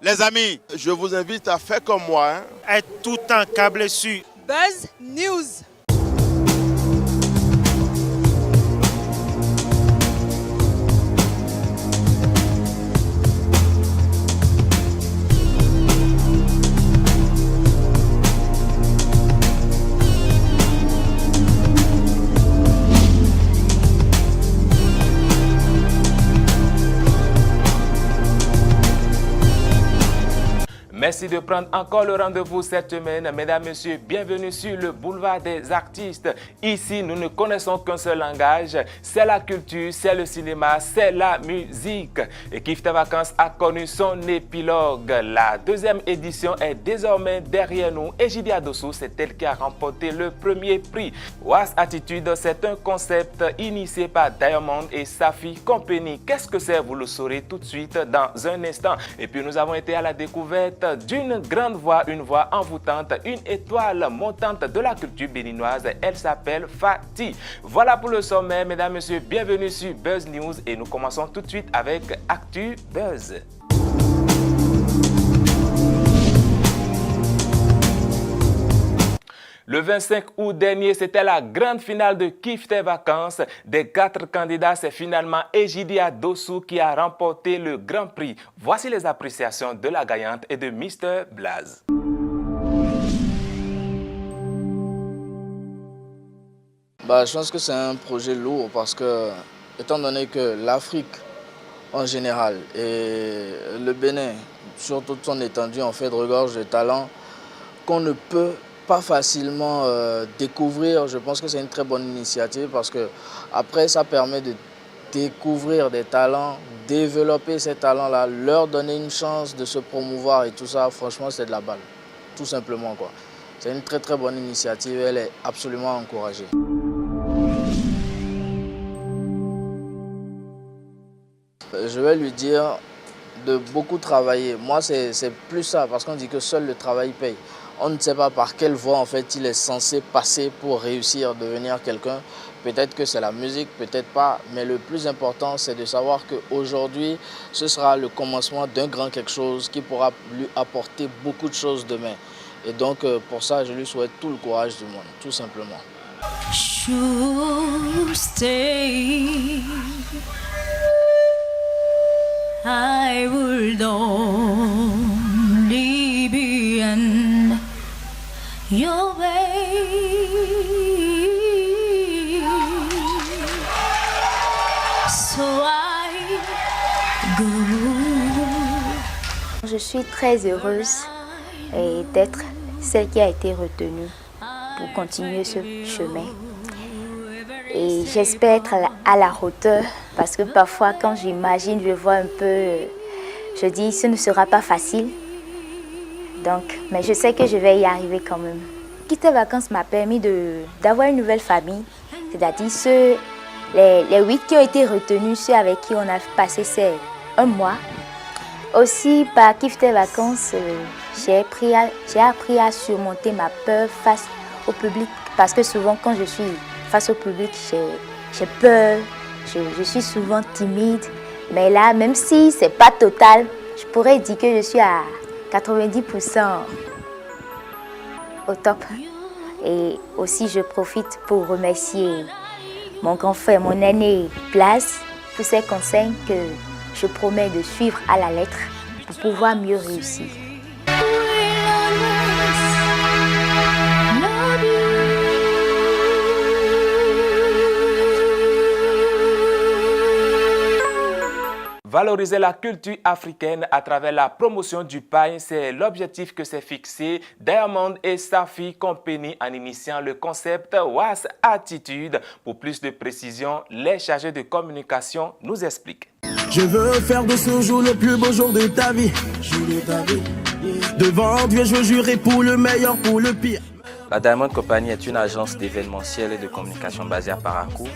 Les amis, je vous invite à faire comme moi. Être tout le temps câblé sur Buzz News. Merci de prendre encore le rendez-vous cette semaine. Mesdames, Messieurs, bienvenue sur le boulevard des artistes. Ici, nous ne connaissons qu'un seul langage, c'est la culture, c'est le cinéma, c'est la musique. Et Kifté Vacances a connu son épilogue. La deuxième édition est désormais derrière nous. Et Egidia Dossou, c'est elle qui a remporté le premier prix. Was Attitude, c'est un concept initié par Diamond et Safi Company. Qu'est-ce que c'est? Vous le saurez tout de suite dans un instant. Et puis, nous avons été à la découverte d'une grande voix, une voix envoûtante, une étoile montante de la culture béninoise. Elle s'appelle Fati. Voilà pour le sommet, mesdames, messieurs, bienvenue sur Buzz News et nous commençons tout de suite avec Actu Buzz. Le 25 août dernier, c'était la grande finale de Kifté Vacances. Des 4 candidats, c'est finalement Egidia Dossou qui a remporté le grand prix. Voici les appréciations de la gagnante et de Mr. Blaze. Je pense que c'est un projet lourd parce que, étant donné que l'Afrique en général et le Bénin, sur toute son étendue, en fait, regorge de talents qu'on ne peut pas facilement découvrir. Je pense que c'est une très bonne initiative parce que après ça permet de découvrir des talents, développer ces talents-là, leur donner une chance de se promouvoir et tout ça. Franchement, c'est de la balle, tout simplement quoi. C'est une très très bonne initiative, elle est absolument encouragée. Je vais lui dire de beaucoup travailler. Moi, c'est plus ça parce qu'on dit que seul le travail paye. On ne sait pas par quelle voie en fait il est censé passer pour réussir à devenir quelqu'un. Peut-être que c'est la musique, peut-être pas. Mais le plus important, c'est de savoir qu'aujourd'hui, ce sera le commencement d'un grand quelque chose qui pourra lui apporter beaucoup de choses demain. Et donc, pour ça, je lui souhaite tout le courage du monde, tout simplement. I would only be in your way. So I go. Je suis très heureuse d'être celle qui a été retenue pour continuer ce chemin. Et j'espère être à la hauteur parce que parfois quand j'imagine, je vois un peu, je dis ce ne sera pas facile. Donc, mais je sais que je vais y arriver quand même. Kifté Vacances m'a permis d'avoir une nouvelle famille, c'est-à-dire les 8 qui ont été retenus, ceux avec qui on a passé un mois. Aussi par Kifté Vacances, j'ai appris à surmonter ma peur face au public parce que souvent quand je suis face au public, j'ai peur, je suis souvent timide. Mais là, même si ce n'est pas total, je pourrais dire que je suis à 90% au top. Et aussi, je profite pour remercier mon grand frère, mon aîné Blaze, pour ses conseils que je promets de suivre à la lettre pour pouvoir mieux réussir. Valoriser la culture africaine à travers la promotion du pain, c'est l'objectif que s'est fixé Diamond et Safi Company en initiant le concept Was Attitude. Pour plus de précision, les chargés de communication nous expliquent. Je veux faire de ce jour le plus beau jour de ta vie. Devant Dieu, je veux jurer pour le meilleur, pour le pire. La Diamond Company est une agence d'événementiel et de communication basée à Parakou.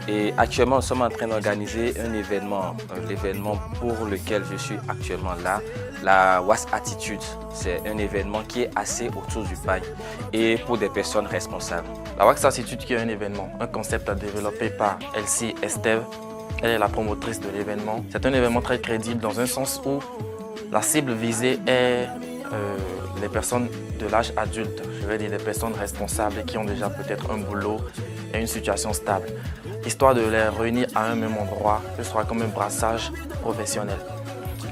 Et actuellement, nous sommes en train d'organiser un événement, l'événement pour lequel je suis actuellement là, la Was Attitude. C'est un événement qui est assez autour du pain et pour des personnes responsables. La Was Attitude qui est un événement, un concept développé par Elsie Estève. Elle est la promotrice de l'événement. C'est un événement très crédible dans un sens où La cible visée est les personnes de l'âge adulte, je vais dire des personnes responsables qui ont déjà peut-être un boulot et une situation stable, histoire de les réunir à un même endroit, ce sera comme un brassage professionnel.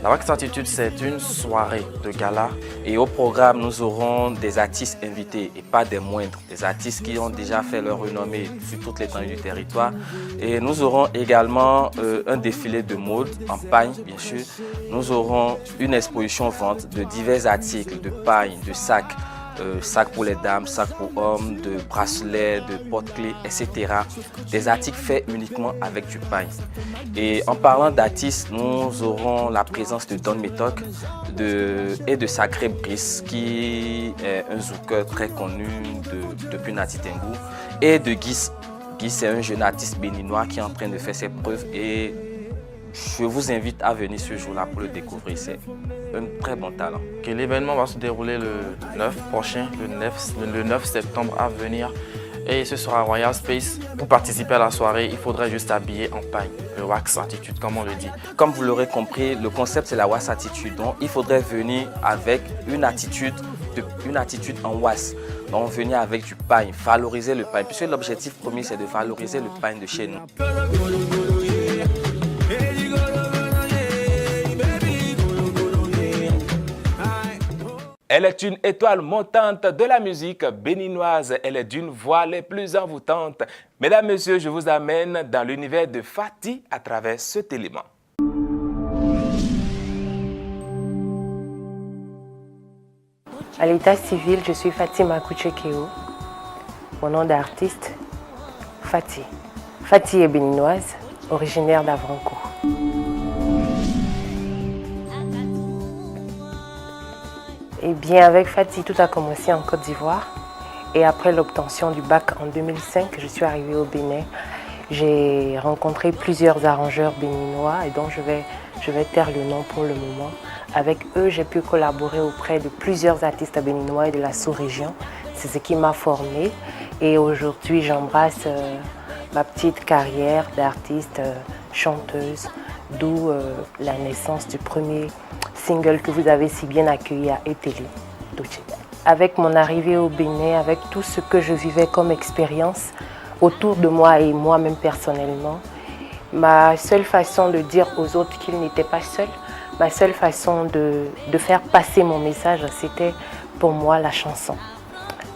La Wax Attitude, c'est une soirée de gala. Et au programme, nous aurons des artistes invités et pas des moindres. Des artistes qui ont déjà fait leur renommée sur toute l'étendue du territoire. Et nous aurons également un défilé de mode en pagne, bien sûr. Nous aurons une exposition vente de divers articles de pagne, de sacs. Sacs pour les dames, sacs pour hommes, de bracelets, de porte-clés, etc. Des articles faits uniquement avec du pagne. Et en parlant d'artistes, nous aurons la présence de Don Metok et de Sacré Brice, qui est un zoukeur très connu depuis Nati Tengu, et de Guis. Guis, c'est un jeune artiste béninois qui est en train de faire ses preuves et je vous invite à venir ce jour-là pour le découvrir. C'est un très bon talent. L'événement va se dérouler le 9 prochain, le 9 septembre à venir. Et ce sera Royal Space. Pour participer à la soirée, il faudrait juste habiller en pagne. Le Wax Attitude, comme on le dit. Comme vous l'aurez compris, le concept c'est la Wax Attitude. Donc il faudrait venir avec une attitude en wax. Donc venir avec du pagne, valoriser le pagne. Puisque l'objectif premier c'est de valoriser le pagne de chez nous. Elle est une étoile montante de la musique béninoise. Elle est d'une voix les plus envoûtantes. Mesdames, Messieurs, je vous amène dans l'univers de Fati à travers cet élément. À l'état civil, je suis Fatima Kouchekeo. Mon nom d'artiste, Fati. Fati est béninoise, originaire d'Avrancourt. Eh bien, avec Fati, tout a commencé en Côte d'Ivoire. Et après l'obtention du bac en 2005, je suis arrivée au Bénin. J'ai rencontré plusieurs arrangeurs béninois et dont je vais taire le nom pour le moment. Avec eux, j'ai pu collaborer auprès de plusieurs artistes béninois et de la sous-région. C'est ce qui m'a formée. Et aujourd'hui, j'embrasse ma petite carrière d'artiste chanteuse, d'où la naissance du premier single que vous avez si bien accueilli à Eteli. Avec mon arrivée au Bénin, avec tout ce que je vivais comme expérience autour de moi et moi-même personnellement, ma seule façon de dire aux autres qu'ils n'étaient pas seuls, ma seule façon de faire passer mon message, c'était pour moi la chanson.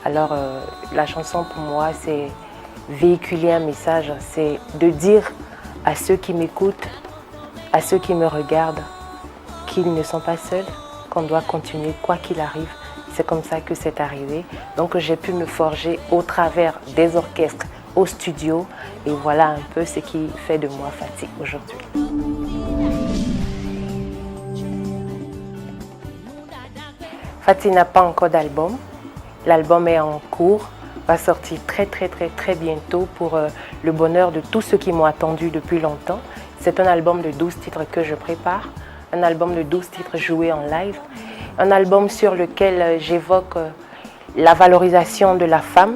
Alors la chanson pour moi, c'est véhiculer un message, c'est de dire à ceux qui m'écoutent, à ceux qui me regardent, qu'ils ne sont pas seuls, qu'on doit continuer quoi qu'il arrive. C'est comme ça que c'est arrivé. Donc j'ai pu me forger au travers des orchestres, au studio. Et voilà un peu ce qui fait de moi Fati aujourd'hui. Fati n'a pas encore d'album. L'album est en cours, va sortir très bientôt pour le bonheur de tous ceux qui m'ont attendu depuis longtemps. C'est un album de 12 titres que je prépare. Un album de 12 titres joués en live, un album sur lequel j'évoque la valorisation de la femme,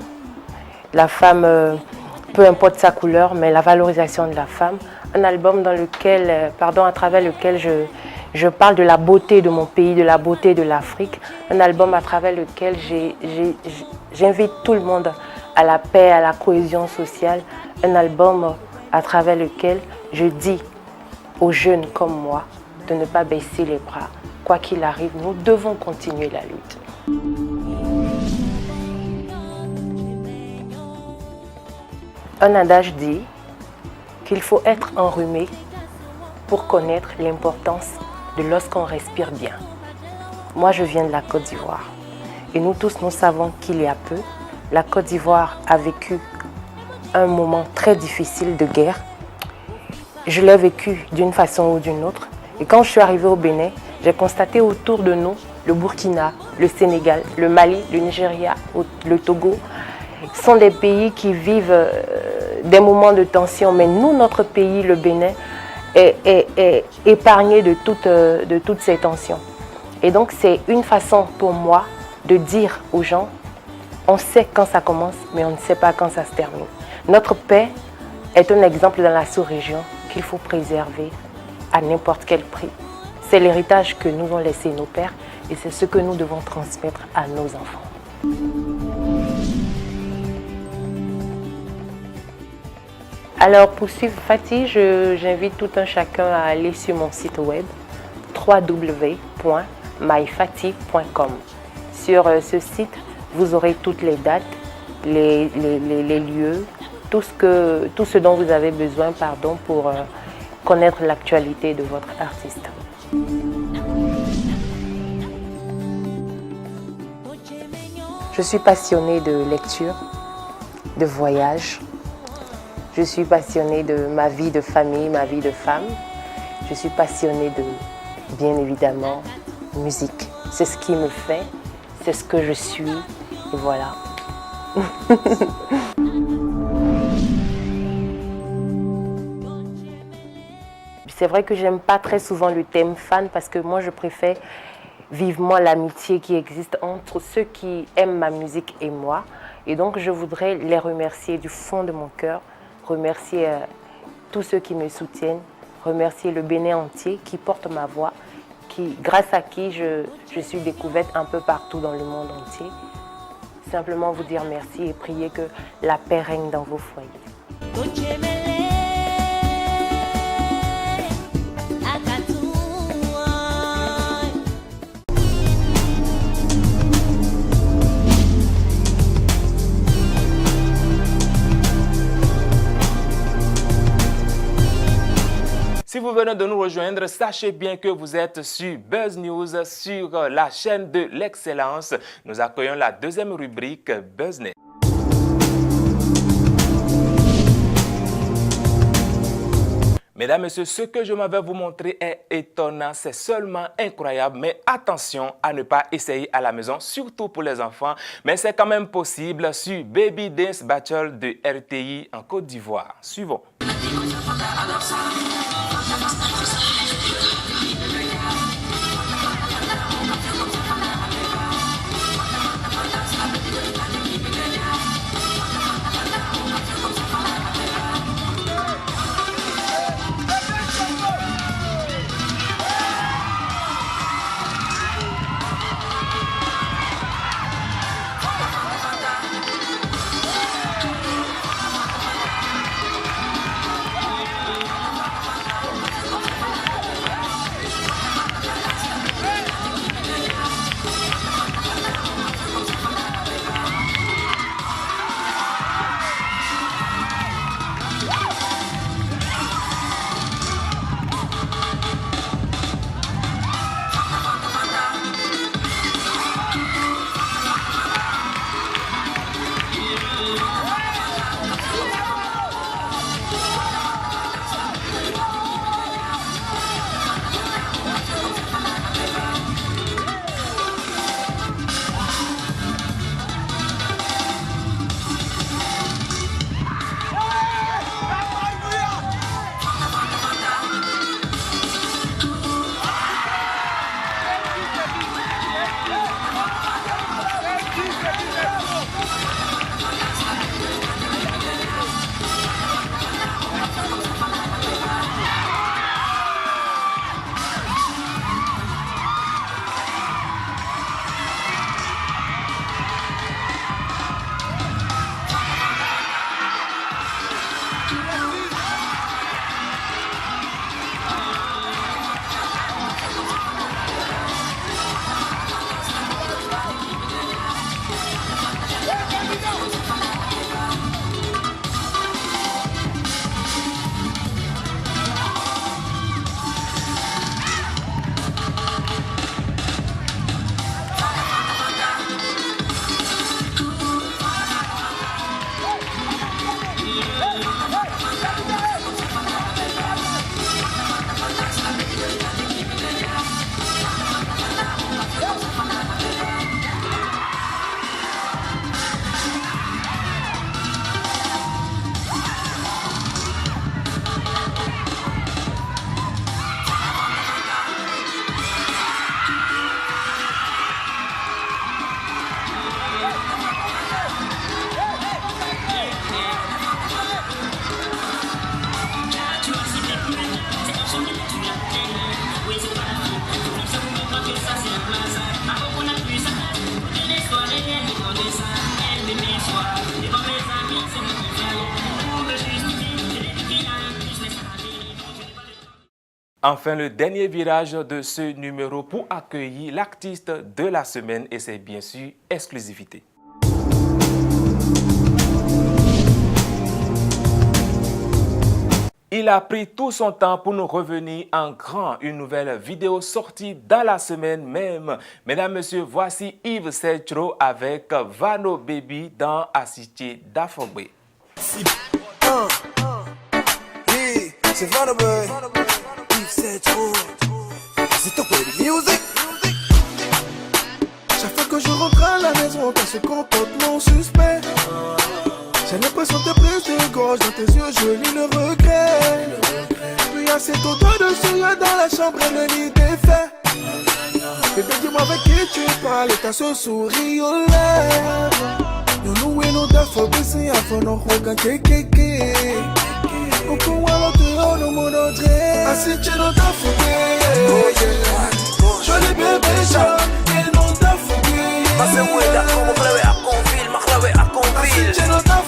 peu importe sa couleur, mais la valorisation de la femme, un album dans lequel, à travers lequel je parle de la beauté de mon pays, de la beauté de l'Afrique, un album à travers lequel j'invite tout le monde à la paix, à la cohésion sociale, un album à travers lequel je dis aux jeunes comme moi, de ne pas baisser les bras. Quoi qu'il arrive, nous devons continuer la lutte. Un adage dit qu'il faut être enrhumé pour connaître l'importance de lorsqu'on respire bien. Moi, je viens de la Côte d'Ivoire. Et nous tous, nous savons qu'il y a peu, la Côte d'Ivoire a vécu un moment très difficile de guerre. Je l'ai vécu d'une façon ou d'une autre. Et quand je suis arrivée au Bénin, j'ai constaté autour de nous le Burkina, le Sénégal, le Mali, le Nigeria, le Togo. Sont des pays qui vivent des moments de tension. Mais nous, notre pays, le Bénin, est épargné de toutes ces tensions. Et donc, c'est une façon pour moi de dire aux gens, on sait quand ça commence, mais on ne sait pas quand ça se termine. Notre paix est un exemple dans la sous-région qu'il faut préserver à n'importe quel prix. C'est l'héritage que nous ont laissé nos pères et c'est ce que nous devons transmettre à nos enfants. Alors pour suivre Fatty, j'invite tout un chacun à aller sur mon site web www.myfatty.com. Sur ce site, vous aurez toutes les dates, les lieux, tout ce dont vous avez besoin pour connaître l'actualité de votre artiste. Je suis passionnée de lecture, de voyage. Je suis passionnée de ma vie de famille, ma vie de femme. Je suis passionnée de, bien évidemment, musique. C'est ce qui me fait, c'est ce que je suis, et voilà. C'est vrai que j'aime pas très souvent le thème fan parce que moi je préfère vivement l'amitié qui existe entre ceux qui aiment ma musique et moi. Et donc je voudrais les remercier du fond de mon cœur, remercier tous ceux qui me soutiennent, remercier le Bénin entier qui porte ma voix, grâce à qui je suis découverte un peu partout dans le monde entier. Simplement vous dire merci et prier que la paix règne dans vos foyers. Si vous venez de nous rejoindre, sachez bien que vous êtes sur Buzz News, sur la chaîne de l'excellence. Nous accueillons la deuxième rubrique BuzzNet. Mesdames, Messieurs, ce que je m'en vais vous montrer est étonnant, c'est seulement incroyable, mais attention à ne pas essayer à la maison, surtout pour les enfants, mais c'est quand même possible sur Baby Dance Battle de RTI en Côte d'Ivoire. Suivons. Enfin, le dernier virage de ce numéro pour accueillir l'artiste de la semaine et c'est bien sûr exclusivité. Il a pris tout son temps pour nous revenir en grand. Une nouvelle vidéo sortie dans la semaine même. Mesdames, Messieurs, voici Yves Setro avec Vano Baby dans Assisté d'Afogbe. C'est Vano Baby, Yves Setro, c'est top de music. Chaque fois que je rentre à la maison, t'as ce comportement suspect. J'ai l'impression de plus de gorge dans tes yeux, je lis le regret. Puis à cette odeur de sourire dans la chambre et le lit défait. Bébé, dis-moi avec qui tu parles et t'as ce sourire aux lèvres. Nous nous et nous d'affaires baissés à fond, on regarde kékéké. Au pouvoir l'auteur, nous mon autre. Assis, tu nous d'affaires. Joli bébé, jeune, et nous d'affaires. Passez où est d'accord, on clave à Conville, ma clave à Conville. Assis, tu nous d'affaires.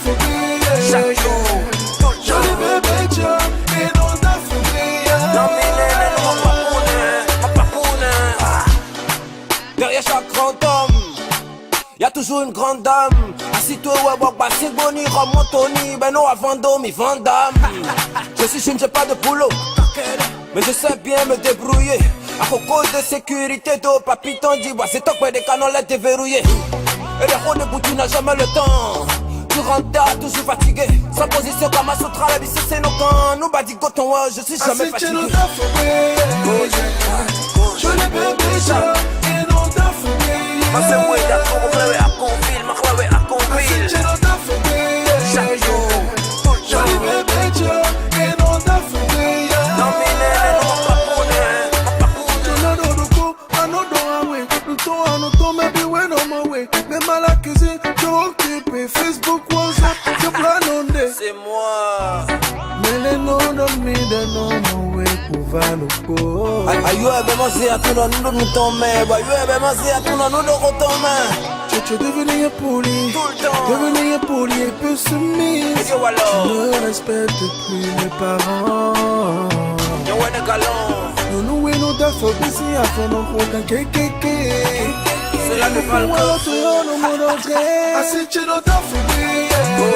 Chaque jour, tout le Joli bébé, jeune, et nous d'affaires. non, mais ma papoune. Derrière chaque grand homme, y'a toujours une grande dame. Assis-toi, ouais, ouais, c'est Bonnie, Ramon, Tony, ben non, avant Domi, Vandame. Je suis jeune, j'ai pas de boulot, mais je sais bien me débrouiller. À cause de sécurité, de papiton, dit, ouais, c'est toi que des canons, là, déverrouillés. Et les ronds tu n'as jamais le temps. Tu rentres tard, toujours fatigué. Sans position comme à Sutra, la vie c'est nos camps. Nous badi coton, ouais, je suis jamais fatigué. Je l'ai bébé, et non t'as fouillé. Ma c'est moi d'accord, on clave à Conville, ma clave à Conville. Chaque jour, tout le je l'ai bébé, et non t'as fouillé. non, mais non, ma papoune. Tu n'as pas de coup, à nos dos, maybe when on my way. Même à la cuisine, tu occupé. Facebook, WhatsApp, tu planonné. C'est moi. Mais les noms de me, des noms, mon way, pour Vanopo. Ayo, ebe manger à tout le monde, nous tomber. Ayo, ebe manger à tout le monde, nous retomber. Tu es devenu impoli, Tout le temps. devenu impoli et peu soumise. Et yo, alors. Tu ne respectes plus mes parents. Yo, ouais, les galons. Nous et nous d'affaires ici à faire nos programmes kékéké. C'est la nouvelle Assis, tu nous d'affaires.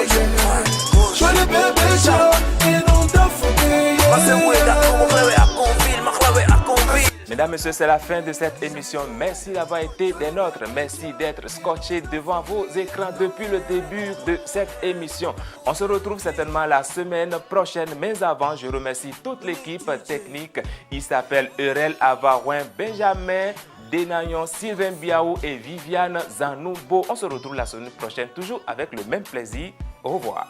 Joli bébé, jeune, et nous d'affaires. Ma c'est moi d'accord, on clave à Conville, ma clave à Conville. Mesdames, Messieurs, c'est la fin de cette émission. Merci d'avoir été des nôtres. Merci d'être scotchés devant vos écrans depuis le début de cette émission. On se retrouve certainement la semaine prochaine. Mais avant, je remercie toute l'équipe technique. Il s'appelle Eurel Avarouin, Benjamin Denayon, Sylvain Biaou et Viviane Zanoubo. On se retrouve la semaine prochaine, toujours avec le même plaisir. Au revoir.